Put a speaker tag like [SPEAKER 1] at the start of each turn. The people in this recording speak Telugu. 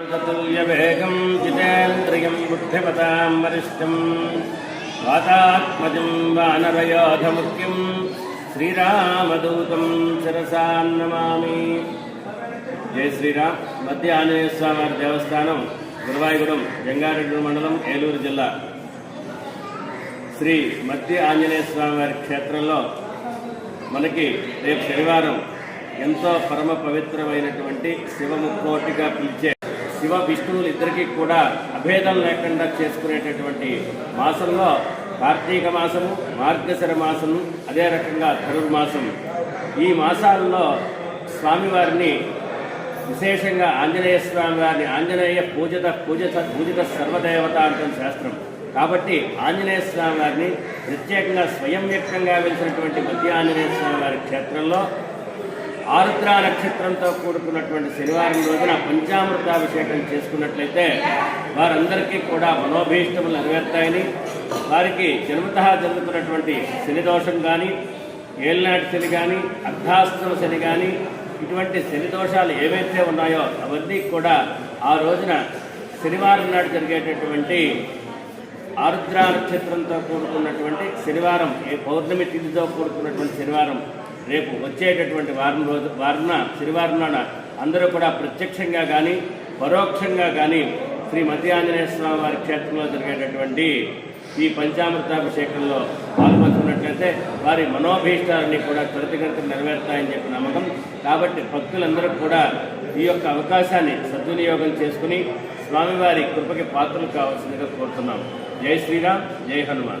[SPEAKER 1] ततुल्यवेगं जितेन्द्रियं बुद्धिमतां वरिष्ठं वातात्मजं वानरयोधमुख्यं श्रीरामदूतं शिरसा नमामि। जय श्रीराम। मध्य आंजनेय स्वामी देवस्थानं गुरुवायूगुडं जंगारेड्डी मंडलं ఏలూరు జిల్లా శ్రీ మధ్య ఆంజనేయ స్వామి వారి క్షేత్రంలో మనకి రేపు శనివారం ఎంతో పరమ పవిత్రమైనటువంటి శివముక్కోటిగా పిలిచే శివ విష్ణువులు ఇద్దరికీ కూడా అభేదం లేకుండా చేసుకునేటటువంటి మాసంలో కార్తీక మాసము, మార్గశిర మాసము, అదే రకంగా ధనుర్మాసం, ఈ మాసాల్లో స్వామివారిని విశేషంగా ఆంజనేయ స్వామి వారిని ఆంజనేయ పూజిత సర్వదేవత అంటుంది శాస్త్రం. కాబట్టి ఆంజనేయ స్వామి వారిని ప్రత్యేకంగా స్వయం వ్యక్తంగా వెలిసినటువంటి మధ్య ఆంజనేయ స్వామి వారి క్షేత్రంలో ఆరుద్ర నక్షత్రంతో కూడుకున్నటువంటి శనివారం రోజున పంచామృతాభిషేకం చేసుకున్నట్లయితే వారందరికీ కూడా మనోభీష్టములు నెరవేర్తాయని, వారికి జన్మతః జరుగుతున్నటువంటి శని దోషం కానీ, ఏళ్ళనాటి శని కానీ, అర్ధాష్టమ శని కానీ, ఇటువంటి శని దోషాలు ఏవైతే ఉన్నాయో అవన్నీ కూడా ఆ రోజున శనివారం నాడు జరిగేటటువంటి ఆరుద్ర నక్షత్రంతో కూడుకున్నటువంటి శనివారం, పౌర్ణమి తిథితో కూడుకున్నటువంటి శనివారం, రేపు వచ్చేటటువంటి శనివారం నాడు అందరూ కూడా ప్రత్యక్షంగా కానీ పరోక్షంగా కానీ శ్రీ మధ్య ఆంజనేయ స్వామి వారి క్షేత్రంలో జరిగేటటువంటి ఈ పంచామృతాభిషేకంలో పాల్గొంటున్నట్లయితే వారి మనోభీష్టాలని కూడా త్వరితగతిన నెరవేరుతాయని చెప్పి నమ్మకం. కాబట్టి భక్తులందరూ కూడా ఈ యొక్క అవకాశాన్ని సద్వినియోగం చేసుకుని స్వామివారి కృపకి పాత్రలు కావాల్సిందిగా కోరుతున్నాం. జై శ్రీరామ్, జై హనుమాన్.